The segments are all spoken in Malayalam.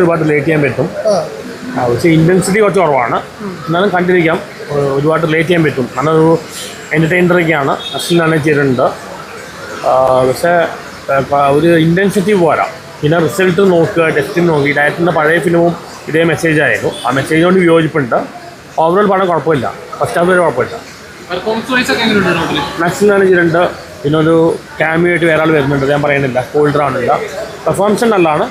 ഒരുപാട് റിലേറ്റ് ചെയ്യാൻ പറ്റും. പക്ഷേ ഇൻറ്റൻസിറ്റി കുറച്ച് കുറവാണ്, എന്നാലും കണ്ടിരിക്കാം, ഒരുപാട് റിലേറ്റ് ചെയ്യാൻ പറ്റും. നല്ലൊരു എൻ്റർടൈനറൊക്കെയാണ്. നസ്ലിനാണ് ചെയ്തിട്ടുണ്ട്. പക്ഷേ ഒരു ഇൻറ്റൻസിറ്റി പോരാ. പിന്നെ റിസൾട്ട് നോക്കുക, ടെസ്റ്റിംഗ് നോക്കി. ഡയറക്ടറിൻ്റെ പഴയ ഫിലിമും ഇതേ മെസ്സേജ് ആയിരുന്നു. ആ മെസ്സേജിനോട് വിയോജിപ്പുണ്ട്. ഓവറോൾ പടം കുഴപ്പമില്ല, ഫസ്റ്റ് ഹാഫ് വരെ കുഴപ്പമില്ല. നസ്ലിനാണ് ചെയ്തിട്ടുണ്ട്. പിന്നെ ഒരു ക്യാമിയോ ആയിട്ട് വേറെ ആൾ വരുന്നുണ്ട്, ഞാൻ പറയുന്നില്ല, ഹോൾഡറാണില്ല. പെർഫോമൻസ് നല്ലതാണ്.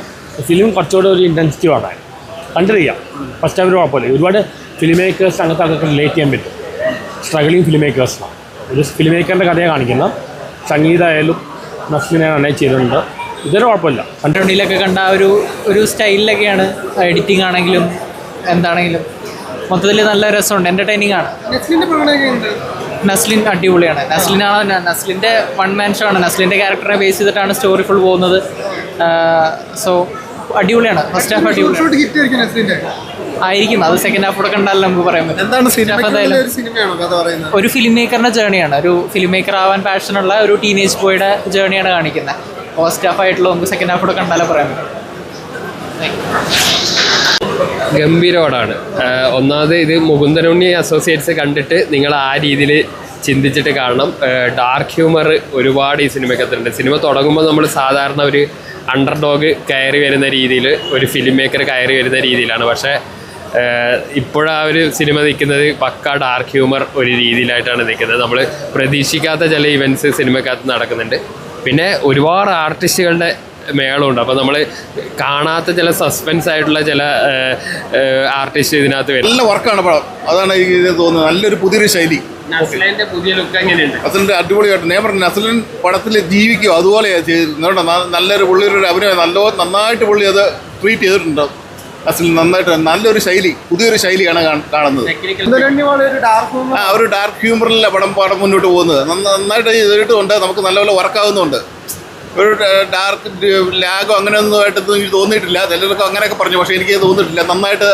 ഫിലിം കുറച്ചുകൂടെ ഒരു ഇൻറ്റൻസിറ്റി വേണം, കണ്ടിരിക്കാം. ഫസ്റ്റ് ഹാഫ് കുഴപ്പമില്ല. ഒരുപാട് ഫിലിം മേക്കേഴ്സ് അങ്ങനത്തെ അതൊക്കെ റിലേറ്റ് ചെയ്യാൻ പറ്റും. സ്ട്രഗിളിങ് ഫിലിം മേക്കേഴ്സാണ്. ഒരു ഫിലിം മേക്കറിൻ്റെ കഥയെ കാണിക്കുന്ന സംഗീതമായാലും നസ്ലിനാണ് ചെയ്തിട്ടുണ്ട്. ഇതൊരു കുഴപ്പമില്ല. കണ്ടുകൊണ്ടിലൊക്കെ കണ്ട ഒരു സ്റ്റൈലിലൊക്കെയാണ് എഡിറ്റിംഗ് ആണെങ്കിലും എന്താണെങ്കിലും മൊത്തത്തിൽ നല്ല രസമുണ്ട്, എൻ്റർടൈനിങ് ആണ്. നസ്ലിൻ അടിപൊളിയാണ്. നസ്ലിൻ്റെ വൺ മാൻ ഷോ ആണ്. നസ്ലിൻ്റെ ക്യാരക്ടറിനെ ബേസ് ചെയ്തിട്ടാണ് സ്റ്റോറി ഫുൾ പോകുന്നത്. സോ അടിപൊളിയാണ്. ഫസ്റ്റ് ഹാഫ് അടിപൊളിയാണ് ആയിരിക്കും. അത് സെക്കൻഡ് ഹാഫ് കൂടെ കണ്ടാലും നമുക്ക് പറയാൻ പറ്റും. ഒരു ഫിലിം മേക്കറിൻ്റെ ജേണിയാണ്. ഒരു ഫിലിം മേക്കർ ആവാൻ പാഷനുള്ള ഒരു ടീനേജ് ബോയുടെ ജേണിയാണ് കാണിക്കുന്നത്. ഫസ്റ്റ് ഹാഫ് ആയിട്ടുള്ള നമുക്ക് സെക്കൻഡ് ഹാഫ് കൂടെ കണ്ടാലേ പറയാൻ പറ്റും. ഗംഭീരമാണ്. ഒന്നാമത് ഇത് മുകുന്ദനുണ്ണി അസോസിയേറ്റ്സ് കണ്ടിട്ട് നിങ്ങൾ ആ രീതിയിൽ ചിന്തിച്ചിട്ട് കാണണം. ഡാർക്ക് ഹ്യൂമർ ഒരുപാട് ഈ സിനിമയ്ക്കകത്തുണ്ട്. സിനിമ തുടങ്ങുമ്പോൾ നമ്മൾ സാധാരണ ഒരു അണ്ടർഡോഗ് കയറി വരുന്ന രീതിയിൽ, ഒരു ഫിലിം മേക്കർ കയറി വരുന്ന രീതിയിലാണ്. പക്ഷേ ഇപ്പോഴാ ഒരു സിനിമ നിൽക്കുന്നത് പക്ക ഡാർക്ക് ഹ്യൂമർ ഒരു രീതിയിലായിട്ടാണ് നിൽക്കുന്നത്. നമ്മൾ പ്രതീക്ഷിക്കാത്ത ചില ഇവൻറ്റ്സ് സിനിമക്കകത്ത് നടക്കുന്നുണ്ട്. പിന്നെ ഒരുപാട് ആർട്ടിസ്റ്റുകളുടെ മേളമുണ്ട്. അപ്പോൾ നമ്മൾ കാണാത്ത ചില സസ്പെൻസ് ആയിട്ടുള്ള ചില ആർട്ടിസ്റ്റ് ഇതിനകത്ത് വരും. നല്ല വർക്കാണ് പടം, അതാണ് എനിക്ക് തോന്നുന്നത്. നല്ലൊരു പുതിയൊരു ശൈലി. നസ്ലിൻ്റെ പുതിയ ലുക്ക് എങ്ങനെയുണ്ട്? നസ്ലിൻ്റെ അടിപൊളിയായിട്ട് ഞാൻ പറഞ്ഞു. നസ്ലിൻ പടത്തിൽ ജീവിക്കും, അതുപോലെയാണ് ചെയ്തിരുന്നത്. നല്ലൊരു പുള്ളിയൊരു അഭിനയം നന്നായിട്ട് പുള്ളി അത് ട്രീറ്റ് ചെയ്തിട്ടുണ്ട്. നസ്ലിൻ നന്നായിട്ട് നല്ലൊരു ശൈലി, പുതിയൊരു ശൈലിയാണ് കാണുന്നത്. ഒരു ഡാർക്ക് ഹ്യൂമറിലെ പടം മുന്നോട്ട് പോകുന്നത് നന്നായിട്ട് ചെയ്തിട്ടുണ്ട്. നമുക്ക് നല്ലപോലെ വർക്കാവുന്നുണ്ട്. ഒരു ഡാർക്ക് ലാഗോ അങ്ങനെയൊന്നും ആയിട്ട് എനിക്ക് തോന്നിയിട്ടില്ല. ചിലർക്ക് അങ്ങനെയൊക്കെ പറഞ്ഞു, പക്ഷേ എനിക്ക് തോന്നിയിട്ടില്ല. നന്നായിട്ട്